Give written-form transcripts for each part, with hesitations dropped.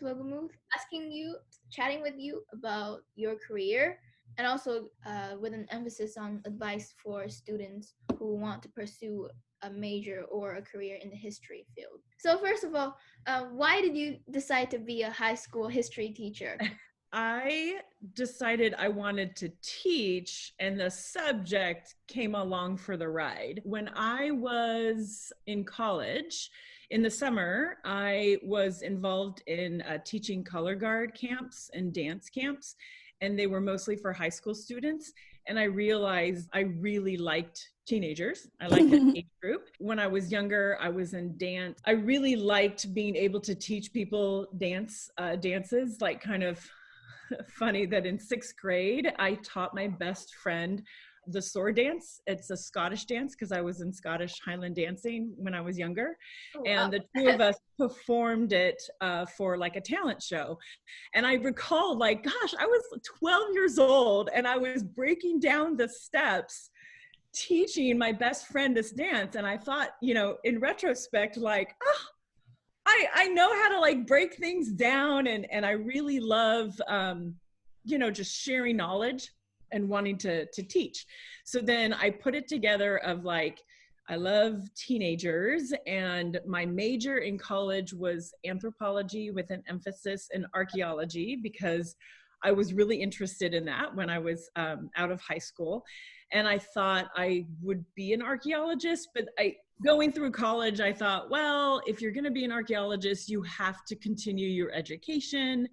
Miss Wohlgemuth, chatting with you about your career, and also with an emphasis on advice for students who want to pursue a major or a career in the history field. So first of all, why did you decide to be a high school history teacher? I decided I wanted to teach, and the subject came along for the ride. When I was in college, in the summer, I was involved in teaching color guard camps and dance camps, and they were mostly for high school students. And I realized I really liked teenagers. I liked that age group. When I was younger, I was in dance. I really liked being able to teach people dances, like kind of funny that in 6th grade, I taught my best friend the sword dance. It's a Scottish dance because I was in Scottish Highland dancing when I was younger. Oh, and the two of us performed it for like a talent show. And I recall like, gosh, I was 12 years old and I was breaking down the steps teaching my best friend this dance. And I thought, you know, in retrospect, like, oh, I know how to like break things down, and I really love, you know, just sharing knowledge and wanting to teach. So then I put it together of like, I love teenagers, and my major in college was anthropology with an emphasis in archaeology because I was really interested in that when I was out of high school. And I thought I would be an archaeologist, but going through college, I thought, well, if you're going to be an archaeologist, you have to continue your education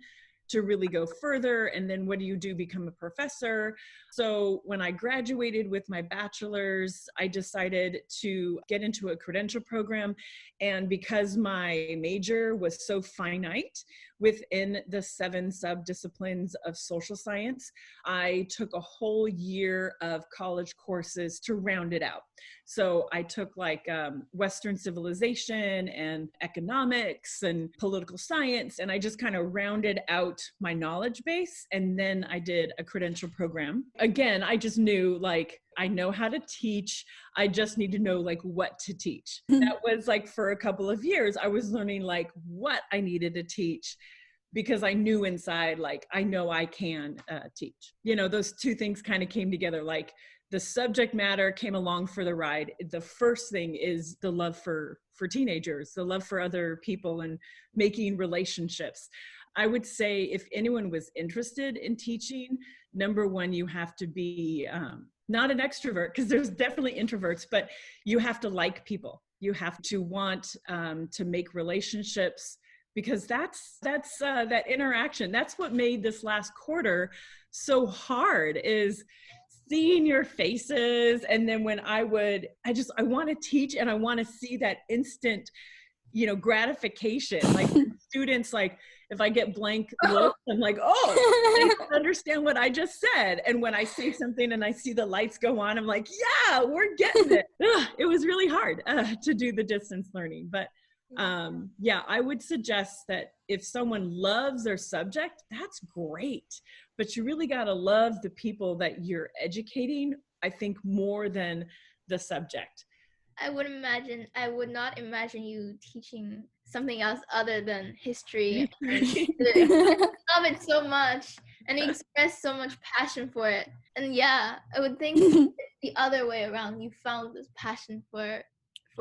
to really go further. And then what do you do? Become a professor. So when I graduated with my bachelor's, I decided to get into a credential program. And because my major was so finite within the 7 sub-disciplines of social science, I took a whole year of college courses to round it out. So I took like Western civilization and economics and political science, and I just kind of rounded out my knowledge base. And then I did a credential program. Again, I just knew like, I know how to teach. I just need to know like what to teach. That was like for a couple of years, I was learning like what I needed to teach because I knew inside, like, I know I can teach. You know, those two things kind of came together. Like the subject matter came along for the ride. The first thing is the love for teenagers, the love for other people and making relationships. I would say if anyone was interested in teaching, number one, you have to be not an extrovert, because there's definitely introverts, but you have to like people. You have to want to make relationships, because that's that interaction. That's what made this last quarter so hard, is seeing your faces. And then when I want to teach and I want to see that instant, you know, gratification. Like students, like if I get blank looks, I'm like, oh, they don't understand what I just said. And when I say something and I see the lights go on, I'm like, yeah, we're getting it. It was really hard to do the distance learning. But yeah, I would suggest that if someone loves their subject, that's great. But you really got to love the people that you're educating, I think, more than the subject. I would not imagine you teaching something else other than history. I love it so much, and you express so much passion for it. And yeah, I would think the other way around. You found this passion for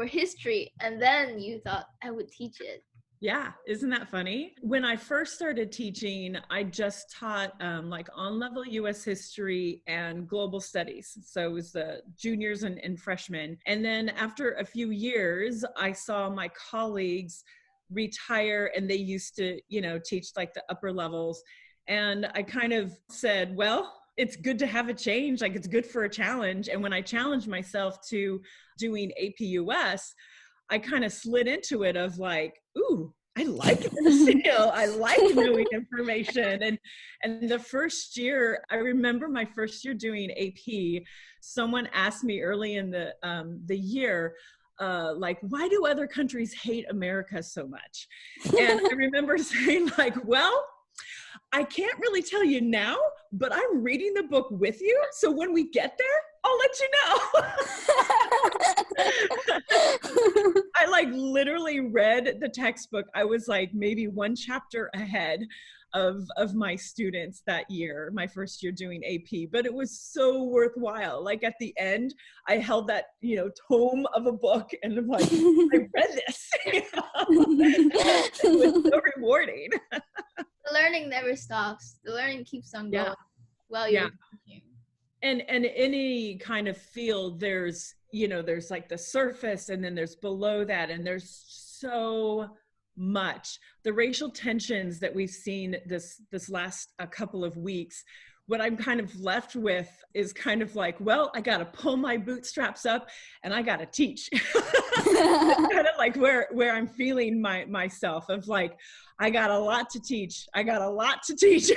history, and then you thought, I would teach it. Yeah, isn't that funny? When I first started teaching, I just taught like on-level U.S. history and global studies. So it was the juniors and freshmen. And then after a few years, I saw my colleagues retire, and they used to, you know, teach like the upper levels. And I kind of said, well, it's good to have a change. Like, it's good for a challenge. And when I challenged myself to doing APUS, I kind of slid into it of like, ooh, I like this deal. I like knowing information. And the first year, I remember my first year doing AP, someone asked me early in the year, like, why do other countries hate America so much? And I remember saying like, well, I can't really tell you now, but I'm reading the book with you. So when we get there, I'll let you know. I like literally read the textbook. I was like maybe one chapter ahead of my students that year, my first year doing AP, but it was so worthwhile. Like at the end, I held that, you know, tome of a book and I'm like, I read this. You know? It was so rewarding. The learning never stops. The learning keeps on going while Yeah. you're teaching. And any kind of field, there's, you know, there's like the surface and then there's below that, and there's so much. The racial tensions that we've seen this last couple of weeks, what I'm kind of left with is kind of like, well, I got to pull my bootstraps up and I got to teach. It's kind of like where I'm feeling myself of like, I got a lot to teach. I got a lot to teach.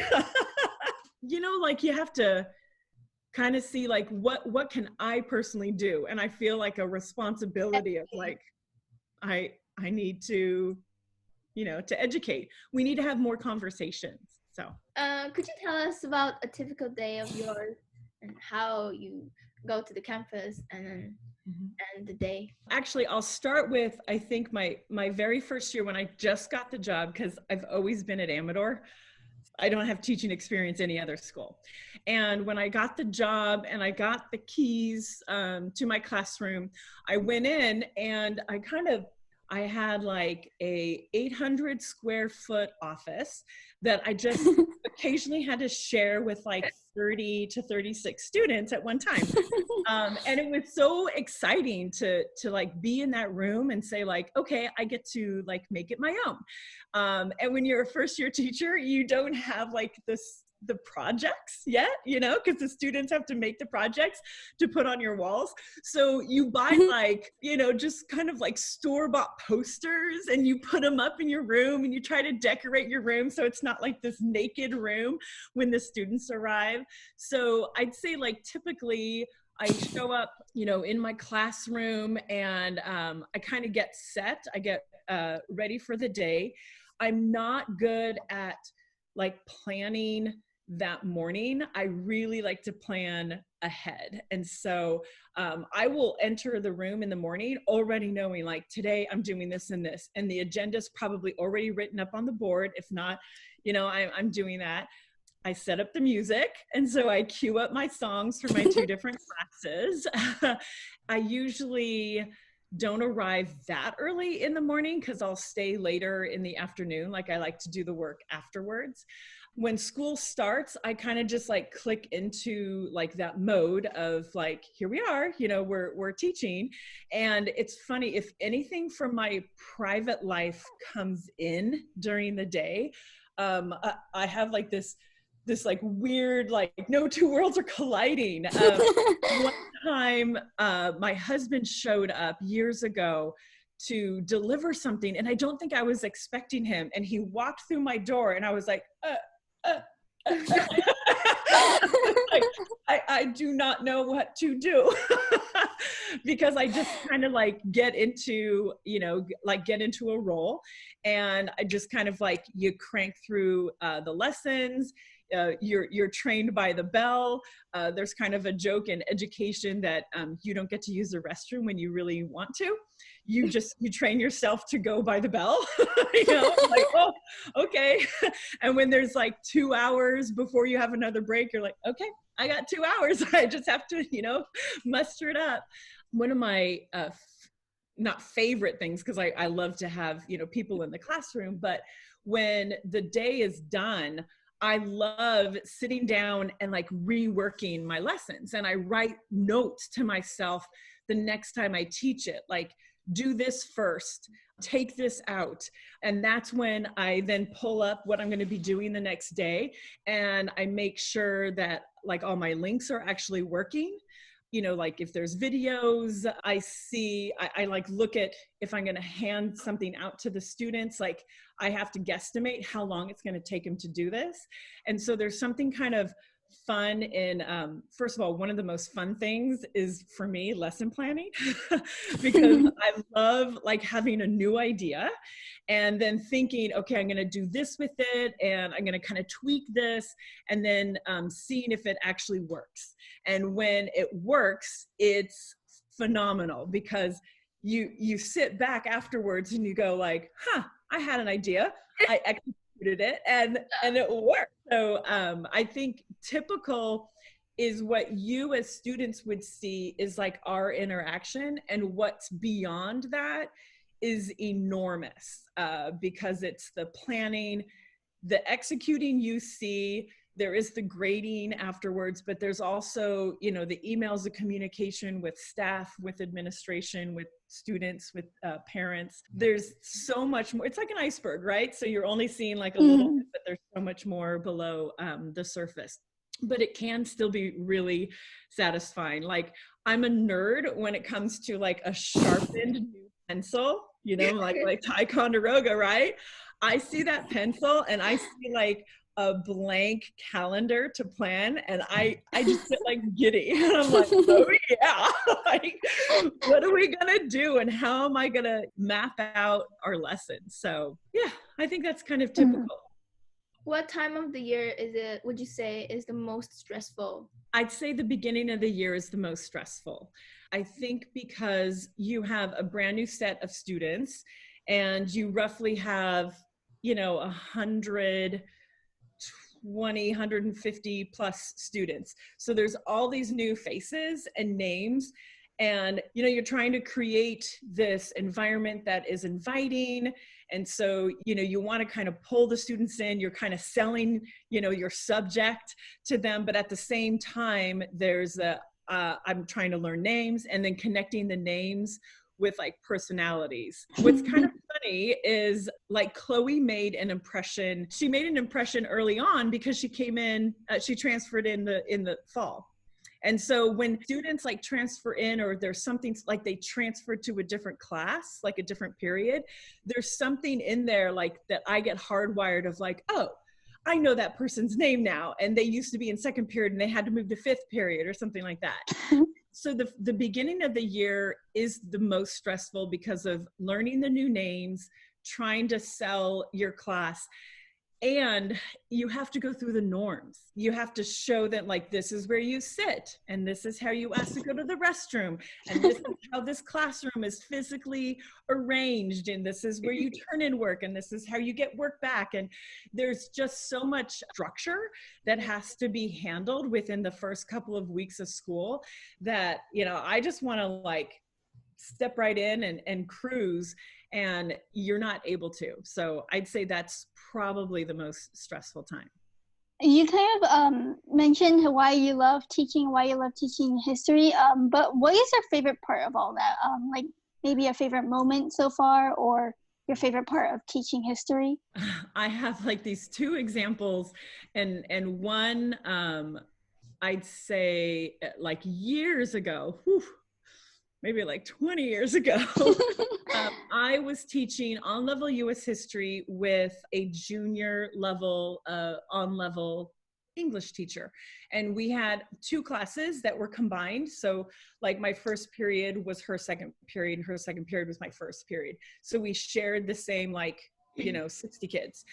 You know, like you have to kind of see like, what can I personally do? And I feel like a responsibility of like, I need to, you know, to educate. We need to have more conversations. So could you tell us about a typical day of yours and how you go to the campus and then and the day? Actually, I'll start with, I think my very first year when I just got the job, because I've always been at Amador. I don't have teaching experience any other school. And when I got the job and I got the keys to my classroom, I went in and I had like a 800 square foot office that I just occasionally had to share with like 30 to 36 students at one time. And it was so exciting to like be in that room and say like, okay, I get to like make it my own. And when you're a first year teacher, you don't have like the projects yet, you know, because the students have to make the projects to put on your walls. So you buy like, you know, just kind of like store-bought posters and you put them up in your room and you try to decorate your room so it's not like this naked room when the students arrive. So I'd say like typically I show up, you know, in my classroom and I kind of get set, I get ready for the day. I'm not good at like planning that morning. I really like to plan ahead. And so I will enter the room in the morning already knowing like today I'm doing this and this, and the agenda's probably already written up on the board. If not, you know, I'm doing that. I set up the music. And so I queue up my songs for my two different classes. I usually don't arrive that early in the morning because I'll stay later in the afternoon. Like I like to do the work afterwards. When school starts, I kind of just like click into like that mode of like, here we are, you know, we're teaching. And it's funny, if anything from my private life comes in during the day, I have like this like weird, like no two worlds are colliding. One time, my husband showed up years ago to deliver something, and I don't think I was expecting him. And he walked through my door, and I was like, like, I do not know what to do because I just kind of like get into, you know, like get into a role, and I just kind of like, you crank through the lessons. You're trained by the bell. There's kind of a joke in education that you don't get to use the restroom when you really want to. You train yourself to go by the bell. You know, like, oh, okay. And when there's like 2 hours before you have another break, you're like, okay, I got 2 hours. I just have to, you know, muster it up. One of my not favorite things, because I love to have, you know, people in the classroom, but when the day is done, I love sitting down and like reworking my lessons, and I write notes to myself the next time I teach it, like do this first, take this out. And that's when I then pull up what I'm going to be doing the next day. And I make sure that like all my links are actually working. You know, like if there's videos, I like look at if I'm going to hand something out to the students, like I have to guesstimate how long it's going to take them to do this. And so there's something kind of fun in, first of all, one of the most fun things is for me, lesson planning, because I love like having a new idea and then thinking, okay, I'm going to do this with it, and I'm going to kind of tweak this, and then seeing if it actually works. And when it works, it's phenomenal because you sit back afterwards and you go like, I had an idea, I executed it, and it worked. So I think typical is what you as students would see is like our interaction, and what's beyond that is enormous, because it's the planning, the executing you see. There is the grading afterwards, but there's also, you know, the emails, the communication with staff, with administration, with students, with parents. There's so much more. It's like an iceberg, right? So you're only seeing like a little bit, but there's so much more below the surface. But it can still be really satisfying. Like, I'm a nerd when it comes to like a sharpened new pencil, you know, like Ticonderoga, right? I see that pencil and I see like a blank calendar to plan, and I just get like giddy, and I'm like, oh yeah, like, what are we gonna do, and how am I gonna map out our lessons? So yeah, I think that's kind of typical. What time of the year would you say is the most stressful? I'd say the beginning of the year is the most stressful. I think because you have a brand new set of students, and you roughly have, you know, 150 plus students. So there's all these new faces and names, and, you know, you're trying to create this environment that is inviting. And so, you know, you want to kind of pull the students in, you're kind of selling, you know, your subject to them. But at the same time, there's I'm trying to learn names, and then connecting the names with like personalities. What's kind of funny is like Chloe made an impression. She made an impression early on because she came in, she transferred in the fall. And so when students like transfer in, or there's something like they transferred to a different class, like a different period, there's something in there like that I get hardwired of like, oh, I know that person's name now, and they used to be in second period and they had to move to fifth period or something like that. So the beginning of the year is the most stressful because of learning the new names, trying to sell your class. And you have to go through the norms. You have to show them like, this is where you sit, and this is how you ask to go to the restroom, and this is how this classroom is physically arranged, and this is where you turn in work, and this is how you get work back. And there's just so much structure that has to be handled within the first couple of weeks of school that, you know, I just want to like step right in and cruise, and you're not able to. So I'd say that's probably the most stressful time. You kind of mentioned why you love teaching history, but what is your favorite part of all that? Like maybe a favorite moment so far, or your favorite part of teaching history? I have like these two examples, and one I'd say like years ago, maybe like 20 years ago, I was teaching on-level U.S. history with a junior level, on-level English teacher. And we had two classes that were combined. So like my first period was her second period, and her second period was my first period. So we shared the same, like, you know, 60 kids.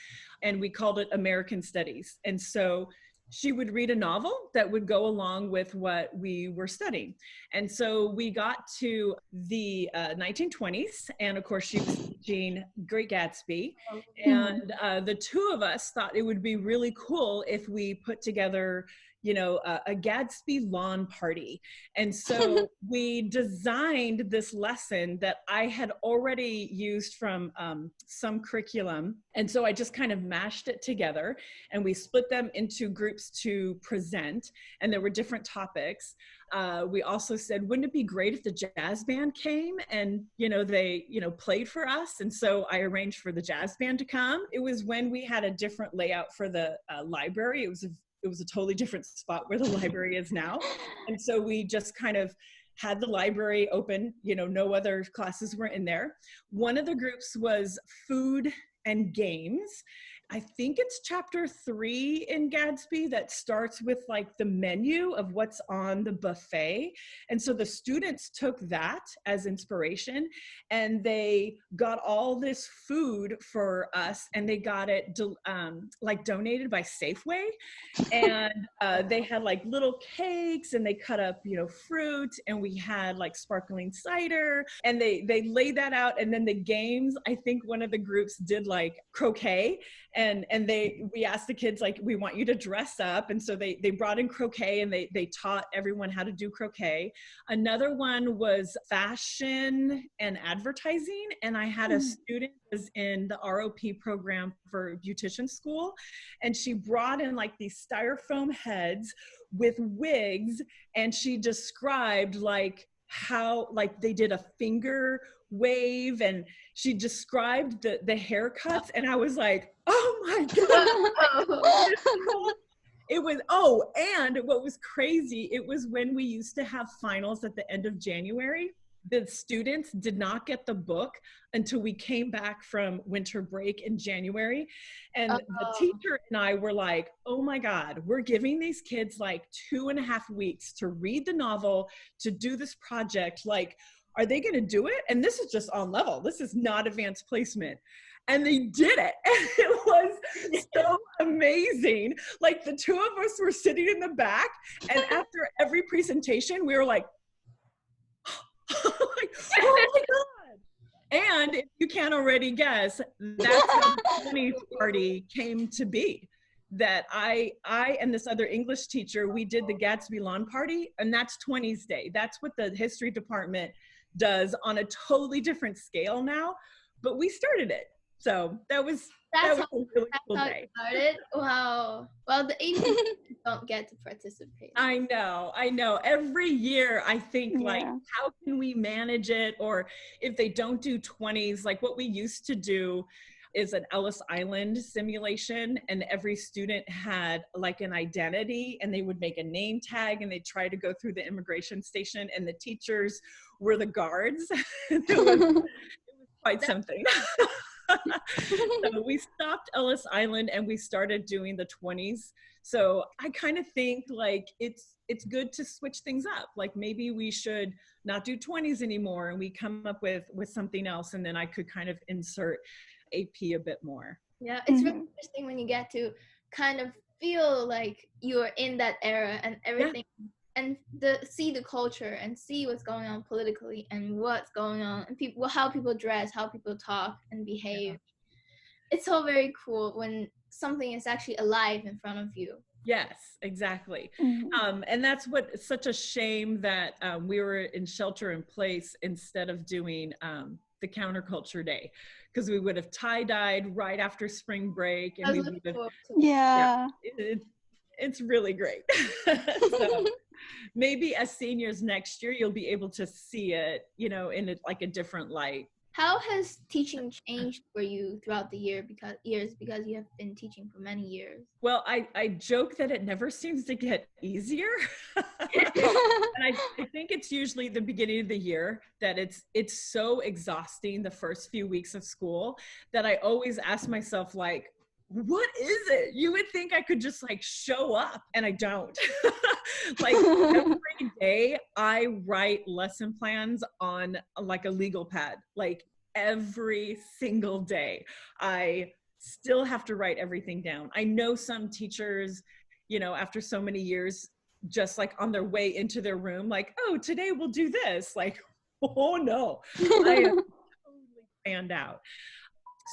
And we called it American Studies. And so she would read a novel that would go along with what we were studying. And so we got to the 1920s, and of course she was teaching Great Gatsby. And the two of us thought it would be really cool if we put together, you know, a Gatsby lawn party. And so we designed this lesson that I had already used from some curriculum. And so I just kind of mashed it together, and we split them into groups to present, and there were different topics. We also said, wouldn't it be great if the jazz band came and, you know, they, you know, played for us? And so I arranged for the jazz band to come. It was when we had a different layout for the library. It was a totally different spot where the library is now. And so we just kind of had the library open, you know, no other classes were in there. One of the groups was food and games. I think it's chapter 3 in Gatsby that starts with like the menu of what's on the buffet. And so the students took that as inspiration, and they got all this food for us, and they got it like donated by Safeway. And they had like little cakes, and they cut up, you know, fruit, and we had like sparkling cider, and they laid that out. And then the games, I think one of the groups did like croquet, and we asked the kids, like, we want you to dress up. And so they brought in croquet, and they taught everyone how to do croquet. Another one was fashion and advertising, and I had a student who was in the ROP program for beautician school, and she brought in like these styrofoam heads with wigs, and she described like how like they did a finger wave, and she described the haircuts, and I was like, oh my God. It was, and what was crazy, it was when we used to have finals at the end of January. The students did not get the book until we came back from winter break in January. And the teacher and I were like, oh my God, we're giving these kids like 2.5 weeks to read the novel, to do this project. Like, are they going to do it? And this is just on level. This is not advanced placement. And they did it. And it was so amazing. Like, the two of us were sitting in the back, and after every presentation, we were like, like, oh my God. And if you can't already guess, that's how the 20th party came to be. That I and this other English teacher, we did the Gatsby lawn party, and that's 20s Day. That's what the history department does on a totally different scale now, but we started it. So that was a really cool day. Started. Wow. Well, the 18th don't get to participate. I know. Every year I think like, how can we manage it? Or if they don't do 20s, like what we used to do is an Ellis Island simulation, and every student had like an identity, and they would make a name tag, and they try to go through the immigration station, and the teachers were the guards. It was quite something. So we stopped Ellis Island, and we started doing the 20s. So I kind of think like it's good to switch things up. Like maybe we should not do 20s anymore, and we come up with something else, and then I could kind of insert AP a bit more. Yeah, it's really interesting when you get to kind of feel like you're in that era and everything, and see the culture and see what's going on politically and what's going on, and how people dress, how people talk and behave. It's all very cool when something is actually alive in front of you. Yes, exactly. And that's it's such a shame that we were in shelter in place instead of doing the counterculture day, because we would have tie-dyed right after spring break, and we would have, it's really great. So maybe as seniors next year, you'll be able to see it, you know, in like a different light. How has teaching changed for you throughout the because you have been teaching for many years? Well, I joke that it never seems to get easier. And I think it's usually the beginning of the year that it's so exhausting the first few weeks of school that I always ask myself, like, what is it? You would think I could just like show up, and I don't. Like every day I write lesson plans on like a legal pad. Like every single day I still have to write everything down. I know some teachers, you know, after so many years, just like on their way into their room, like, oh, today we'll do this. Like, oh no, I am totally planned out.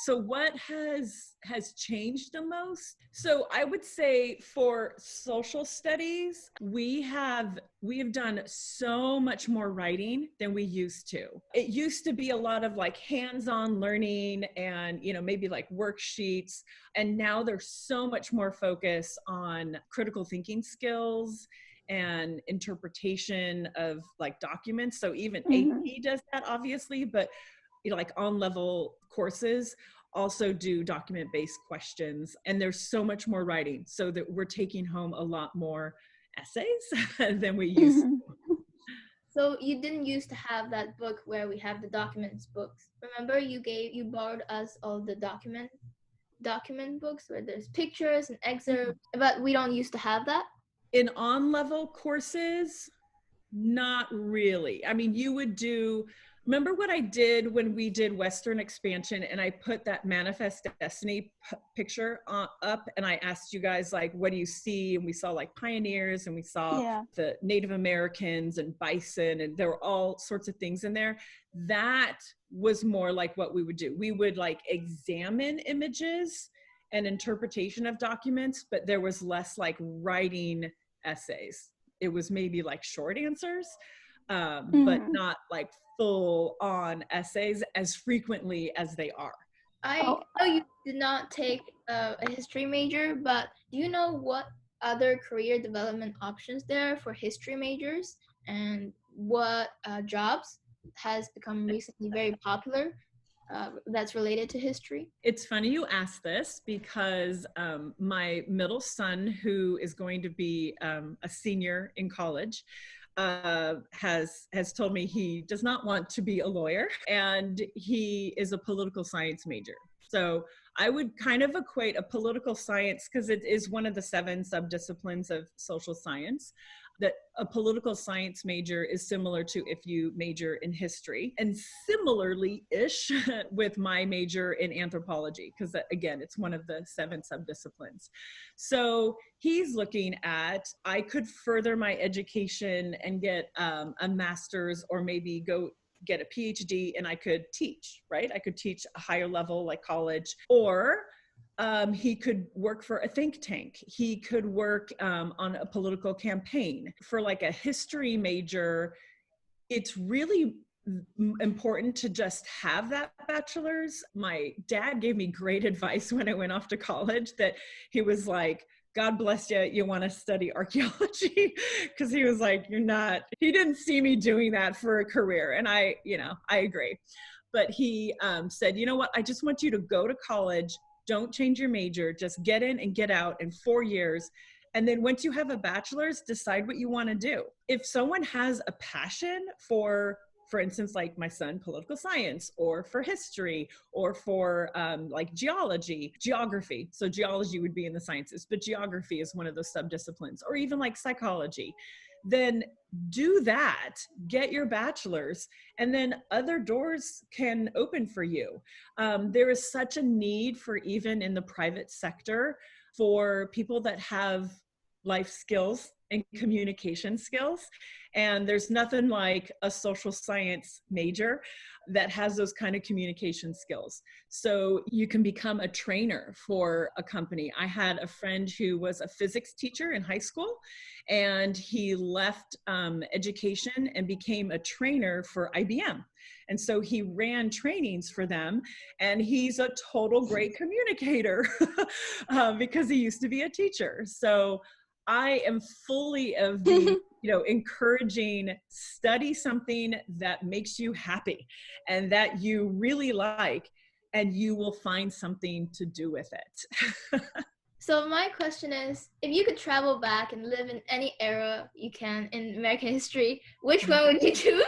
So what has changed the most? So I would say for social studies, we have done so much more writing than we used to. It used to be a lot of like hands-on learning and, you know, maybe like worksheets. And now there's so much more focus on critical thinking skills and interpretation of like documents. So even AP does that, obviously, but you know, like on-level courses also do document-based questions, and there's so much more writing, so that we're taking home a lot more essays than we used to. So you didn't used to have that book where we have the documents books. Remember you borrowed us all the documents? document books where there's pictures and excerpts, but we don't used to have that? In on-level courses, not really. I mean, you would do, remember what I did when we did Western expansion and I put that Manifest Destiny picture up and I asked you guys, like, what do you see? And we saw like pioneers and we saw the Native Americans and bison, and there were all sorts of things in there. That was more like what we would do. We would like examine images and interpretation of documents, but there was less like writing essays. It was maybe like short answers, but not like full on essays as frequently as they are. I know you did not take a history major, but do you know what other career development options there are for history majors, and what jobs has become recently very popular that's related to history? It's funny you ask this because my middle son, who is going to be a senior in college, has told me he does not want to be a lawyer, and he is a political science major. So I would kind of equate a political science, because it is one of the 7 subdisciplines of social science, that a political science major is similar to if you major in history, and similarly-ish with my major in anthropology, because again, it's one of the 7 subdisciplines. So he's looking at, I could further my education and get a master's, or maybe go get a PhD, and I could teach, right? I could teach a higher level like college, or he could work for a think tank. He could work on a political campaign. For like a history major, it's really important to just have that bachelor's. My dad gave me great advice when I went off to college, that he was like, God bless you, you want to study archaeology? Because he was like, he didn't see me doing that for a career. And I agree. But he said, you know what, I just want you to go to college. Don't change your major, just get in and get out in 4 years. And then once you have a bachelor's, decide what you want to do. If someone has a passion for instance, like my son, political science, or for history, or for like geography. So geology would be in the sciences, but geography is one of those subdisciplines, or even like psychology. Then do that, get your bachelor's, and then other doors can open for you. There is such a need for, even in the private sector, for people that have life skills and communication skills. And there's nothing like a social science major that has those kind of communication skills. So you can become a trainer for a company. I had a friend who was a physics teacher in high school, and he left education and became a trainer for IBM. And so he ran trainings for them, and he's a total great communicator because he used to be a teacher. So I am fully of the, encouraging, study something that makes you happy and that you really like, and you will find something to do with it. So my question is, if you could travel back and live in any era you can in American history, which one would you choose?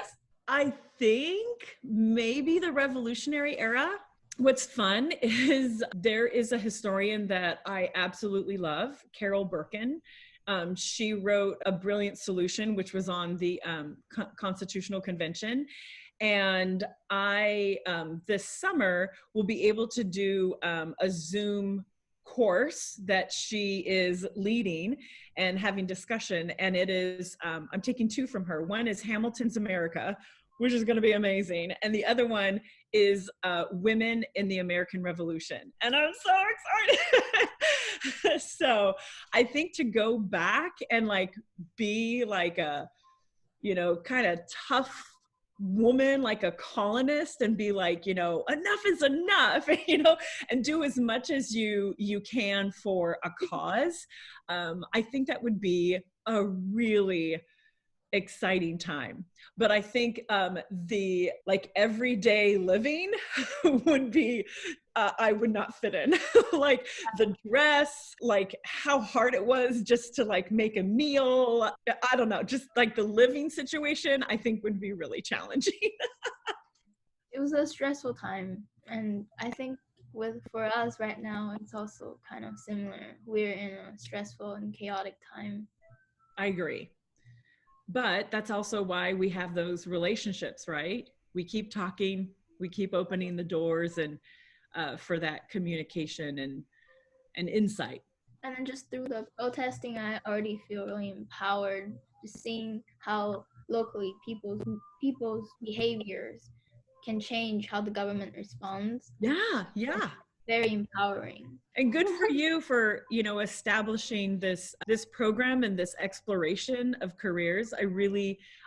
I think maybe the Revolutionary era. What's fun is there is a historian that I absolutely love, Carol Birkin. She wrote A Brilliant Solution, which was on the Constitutional Convention. And I, this summer, will be able to do a Zoom course that she is leading and having discussion. And it is, I'm taking 2 from her. One is Hamilton's America, which is going to be amazing. And the other one is Women in the American Revolution. And I'm so excited. So I think to go back and like be like a, kind of tough woman, like a colonist, and be like, enough is enough, and do as much as you can for a cause. I think that would be a really exciting time. But I think the like everyday living would be I would not fit in. Like the dress, like how hard it was just to like make a meal. I don't know, just like the living situation, I think would be really challenging. It was a stressful time, and I think for us right now, it's also kind of similar. We're in a stressful and chaotic time. I agree. But that's also why we have those relationships, right? We keep talking, we keep opening the doors, and for that communication and insight. And then just through the protesting, I already feel really empowered, just seeing how locally people's behaviors can change how the government responds. Yeah, yeah. Very empowering. And good for you for, establishing this program and this exploration of careers.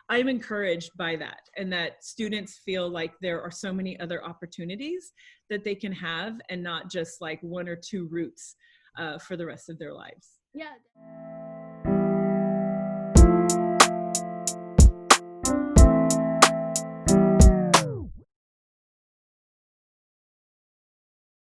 I'm encouraged by that, and that students feel like there are so many other opportunities that they can have, and not just like one or two routes for the rest of their lives. Yeah.